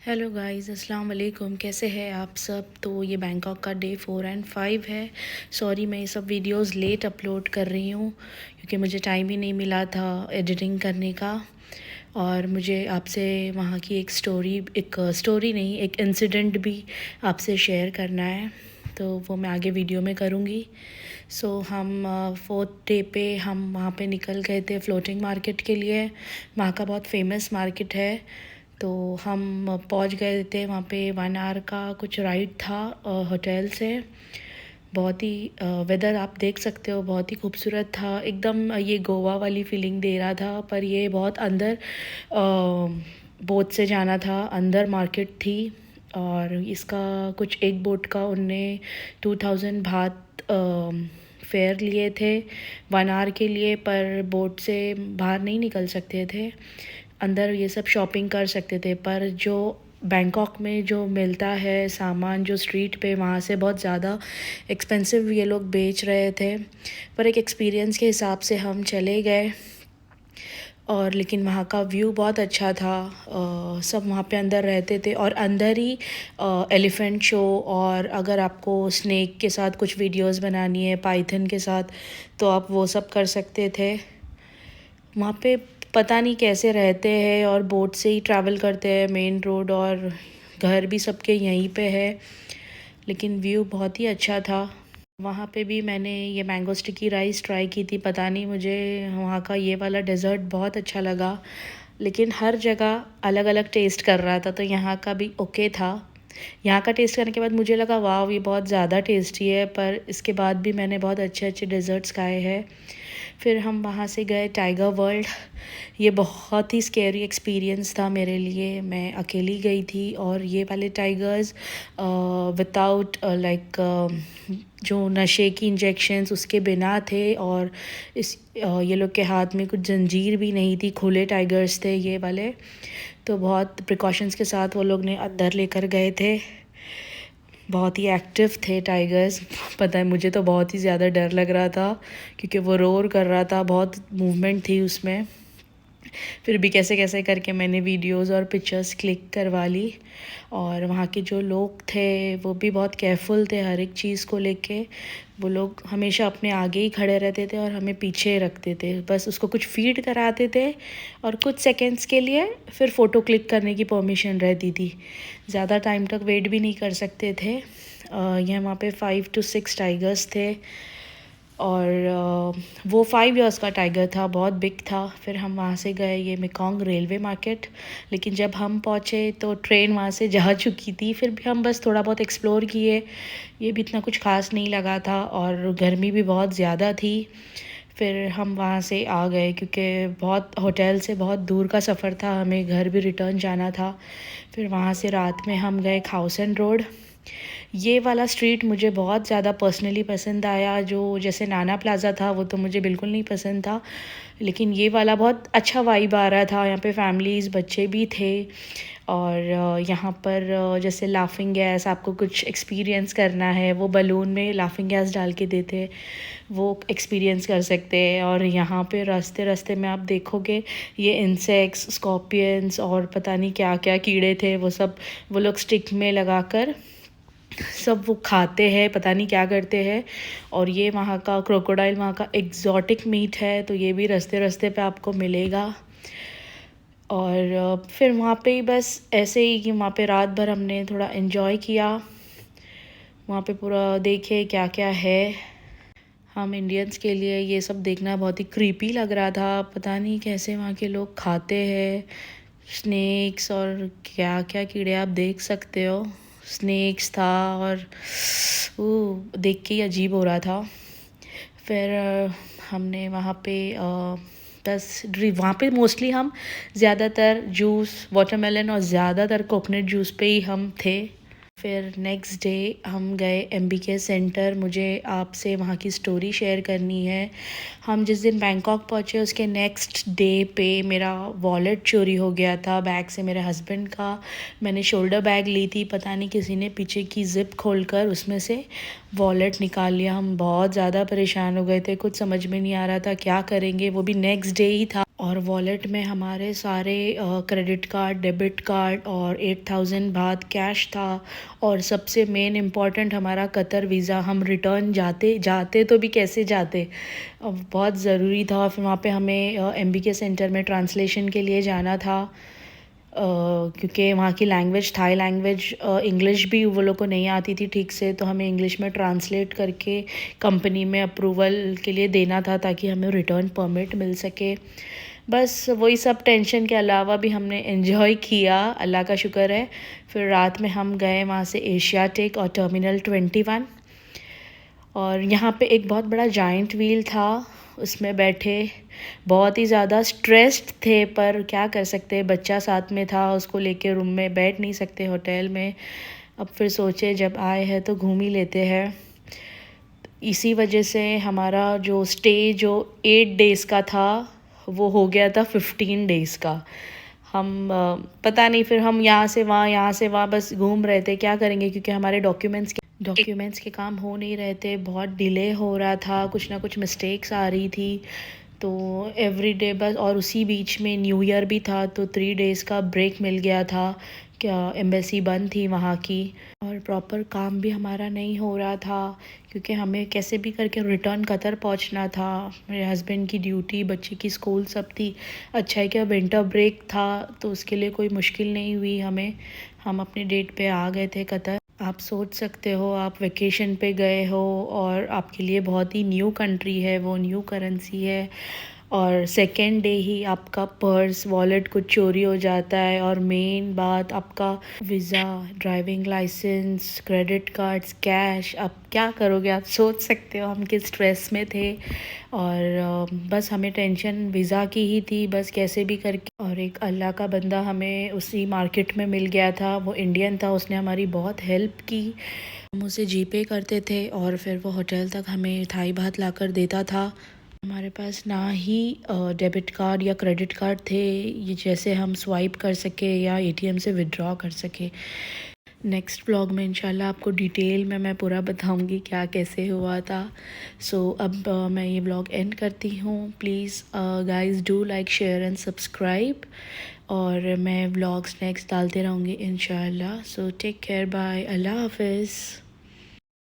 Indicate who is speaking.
Speaker 1: Hello guys, अस्सलाम वालेकुम। कैसे हैं आप सब। तो ये बैंकॉक का डे 4 एंड 5 है। सॉरी मैं ये सब वीडियोस लेट अपलोड कर रही हूँ क्योंकि मुझे टाइम ही नहीं मिला था एडिटिंग करने का। और मुझे आपसे वहाँ की एक स्टोरी नहीं, एक इंसिडेंट भी आपसे शेयर करना है, तो वो मैं आगे वीडियो में करूँगी। हम 4th डे पे हम वहाँ पे निकल गए थे फ्लोटिंग मार्केट के लिए। वहाँ का बहुत फेमस मार्केट है। तो हम पहुंच गए थे वहाँ पे। 1 आवर का कुछ राइड था होटल से। बहुत ही वेदर आप देख सकते हो, बहुत ही खूबसूरत था एकदम। ये गोवा वाली फीलिंग दे रहा था, पर ये बहुत अंदर बोट से जाना था, अंदर मार्केट थी। और इसका कुछ एक बोट का उनने 2000 बात फेयर लिए थे 1 आवर के लिए, पर बोट से बाहर नहीं निकल सकते थे, अंदर ये सब शॉपिंग कर सकते थे। पर जो बैंकॉक में जो मिलता है सामान, जो स्ट्रीट पे, वहाँ से बहुत ज़्यादा एक्सपेंसिव ये लोग बेच रहे थे। पर एक एक्सपीरियंस के हिसाब से हम चले गए। और लेकिन वहाँ का व्यू बहुत अच्छा था। सब वहाँ पे अंदर रहते थे और अंदर ही एलिफेंट शो, और अगर आपको स्नेक के साथ कुछ वीडियोस बनानी है, पाइथन के साथ, तो आप वो सब कर सकते थे। वहाँ पे पता नहीं कैसे रहते हैं और बोट से ही ट्रैवल करते हैं मेन रोड, और घर भी सबके यहीं पे है। लेकिन व्यू बहुत ही अच्छा था। वहाँ पे भी मैंने ये मैंगो स्टिकी राइस ट्राई की थी। पता नहीं, मुझे वहाँ का ये वाला डेज़र्ट बहुत अच्छा लगा। लेकिन हर जगह अलग अलग टेस्ट कर रहा था, तो यहाँ का भी ओके था। यहाँ का टेस्ट करने के बाद मुझे लगा वाह ये बहुत ज़्यादा टेस्टी है, पर इसके बाद भी मैंने बहुत अच्छे अच्छे डेज़र्ट्स खाए हैं। फिर हम वहाँ से गए टाइगर वर्ल्ड। ये बहुत ही स्कैरी एक्सपीरियंस था मेरे लिए। मैं अकेली गई थी और ये वाले टाइगर्स विदाउट जो नशे की इंजेक्शंस उसके बिना थे, और ये लोग के हाथ में कुछ जंजीर भी नहीं थी, खुले टाइगर्स थे ये वाले। तो बहुत प्रिकॉशंस के साथ वो लोग ने अंदर लेकर गए थे। बहुत ही एक्टिव थे टाइगर्स। पता है, मुझे तो बहुत ही ज़्यादा डर लग रहा था क्योंकि वो रोर कर रहा था, बहुत मूवमेंट थी उसमें। फिर भी कैसे कैसे करके मैंने वीडियोस और पिक्चर्स क्लिक करवा ली। और वहाँ के जो लोग थे वो भी बहुत केयरफुल थे हर एक चीज़ को लेके। वो लोग हमेशा अपने आगे ही खड़े रहते थे और हमें पीछे रखते थे, बस उसको कुछ फीड कराते थे और कुछ सेकंड्स के लिए फिर फ़ोटो क्लिक करने की परमिशन रहती थी। ज़्यादा टाइम तक वेट भी नहीं कर सकते थे। यहाँ वहाँ पे 5 to 6 टाइगर्स थे, और वो 5 इयर्स का टाइगर था, बहुत बिग था। फिर हम वहाँ से गए ये मेकॉन्ग रेलवे मार्केट। लेकिन जब हम पहुँचे तो ट्रेन वहाँ से जा चुकी थी। फिर भी हम बस थोड़ा बहुत एक्सप्लोर किए। ये भी इतना कुछ खास नहीं लगा था और गर्मी भी बहुत ज़्यादा थी। फिर हम वहाँ से आ गए क्योंकि बहुत होटल से बहुत दूर का सफ़र था, हमें घर भी रिटर्न जाना था। फिर वहाँ से रात में हम गए खाउसन रोड। ये वाला स्ट्रीट मुझे बहुत ज़्यादा पर्सनली पसंद आया। जो जैसे नाना प्लाज़ा था वो तो मुझे बिल्कुल नहीं पसंद था, लेकिन ये वाला बहुत अच्छा वाइब आ रहा था। यहाँ पे फैमिलीज़, बच्चे भी थे। और यहाँ पर जैसे लाफिंग गैस, आपको कुछ एक्सपीरियंस करना है, वो बलून में लाफिंग गैस डाल के देते, वो एक्सपीरियंस कर सकते हैं। और यहाँ पे रास्ते रास्ते में आप देखोगे ये इंसेक्ट्स, स्कॉर्पियंस और पता नहीं क्या क्या कीड़े थे, वो लोग स्टिक में लगाकर सब वो खाते हैं, पता नहीं क्या करते हैं। और ये वहाँ का क्रोकोडाइल वहाँ का एग्जॉटिक मीट है, तो ये भी रास्ते रास्ते पे आपको मिलेगा। और फिर वहाँ पे ही बस ऐसे ही कि वहाँ पे रात भर हमने थोड़ा इन्जॉय किया। वहाँ पे पूरा देखे क्या क्या है। हम इंडियंस के लिए ये सब देखना बहुत ही क्रीपी लग रहा था। पता नहीं कैसे वहाँ के लोग खाते हैं स्नेक्स और क्या क्या कीड़े, आप देख सकते हो। स्नेक्स था और वो देख के ही अजीब हो रहा था। फिर हमने वहाँ पे वहाँ पे मोस्टली हम ज़्यादातर जूस, वाटरमेलन और ज़्यादातर कोकोनट जूस पे ही हम थे। फिर नेक्स्ट डे हम गए MBK सेंटर। मुझे आपसे वहाँ की स्टोरी शेयर करनी है। हम जिस दिन बैंकॉक पहुँचे उसके नेक्स्ट डे पे मेरा वॉलेट चोरी हो गया था बैग से, मेरे हस्बैंड का। मैंने शोल्डर बैग ली थी, पता नहीं किसी ने पीछे की ज़िप खोलकर उसमें से वॉलेट निकाल लिया। हम बहुत ज़्यादा परेशान हो गए थे, कुछ समझ में नहीं आ रहा था क्या करेंगे। वो भी नेक्स्ट डे ही था। और वॉलेट में हमारे सारे क्रेडिट कार्ड, डेबिट कार्ड और 8,000 बात कैश था। और सबसे मेन इम्पॉर्टेंट हमारा कतर वीज़ा। हम रिटर्न जाते तो भी कैसे जाते, बहुत ज़रूरी था। फिर वहाँ पे हमें MBK सेंटर में ट्रांसलेशन के लिए जाना था, क्योंकि वहाँ की लैंग्वेज, थाई लैंग्वेज, इंग्लिश भी वो लोग को नहीं आती थी ठीक से, तो हमें इंग्लिश में ट्रांसलेट करके कंपनी में अप्रूवल के लिए देना था ताकि हमें रिटर्न परमिट मिल सके। बस वही सब टेंशन के अलावा भी हमने एंजॉय किया, अल्लाह का शुक्र है। फिर रात में हम गए वहाँ से एशियाटिक और टर्मिनल 21, और यहाँ पे एक बहुत बड़ा जाइंट व्हील था, उसमें बैठे। बहुत ही ज़्यादा स्ट्रेस्ड थे, पर क्या कर सकते, बच्चा साथ में था, उसको लेके रूम में बैठ नहीं सकते होटल में। अब फिर सोचे जब आए हैं तो घूम ही लेते हैं। इसी वजह से हमारा जो स्टे जो 8 डेज़ का था वो हो गया था 15 डेज़ का। हम पता नहीं, फिर हम यहाँ से वहाँ बस घूम रहे थे। क्या करेंगे, क्योंकि हमारे डॉक्यूमेंट्स के काम हो नहीं रहे थे, बहुत डिले हो रहा था, कुछ ना कुछ मिस्टेक्स आ रही थी। तो एवरी डे बस, और उसी बीच में न्यू ईयर भी था, तो 3 डेज़ का ब्रेक मिल गया था। क्या एम्बेसी बंद थी वहाँ की, और प्रॉपर काम भी हमारा नहीं हो रहा था, क्योंकि हमें कैसे भी करके रिटर्न कतर पहुँचना था। मेरे हस्बैंड की ड्यूटी, बच्चे की स्कूल सब थी। अच्छा है कि विंटर ब्रेक था, तो उसके लिए कोई मुश्किल नहीं हुई हमें। हम अपने डेट पे आ गए थे कतर। आप सोच सकते हो, आप वेकेशन पे गए हो और आपके लिए बहुत ही न्यू कंट्री है, वो न्यू करेंसी है, और सेकेंड डे ही आपका पर्स, वॉलेट कुछ चोरी हो जाता है, और मेन बात आपका visa, driving licence, credit cards, cash. अब क्या करोगे, आप सोच सकते हो हम किस स्ट्रेस में थे। और बस हमें टेंशन वीज़ा की ही थी, बस कैसे भी करके। और एक अल्लाह का बंदा हमें उसी मार्केट में मिल गया था, वो इंडियन था, उसने हमारी बहुत हेल्प की। हम उसे जीपे करते थे और फिर वो होटल तक हमें थाई बात ला कर देता था। हमारे पास ना ही डेबिट कार्ड या क्रेडिट कार्ड थे, ये जैसे हम स्वाइप कर सके या ATM से विड्रॉ कर सके। नेक्स्ट ब्लॉग में इंशाल्लाह आपको डिटेल में मैं पूरा बताऊंगी क्या कैसे हुआ था। सो अब मैं ये ब्लॉग एंड करती हूँ। Please guys do like, share and subscribe, और मैं ब्लॉग्स नेक्स्ट डालते रहूँगी इंशाल्लाह। सो टेक केयर, बाय, अल्लाह हाफिज़।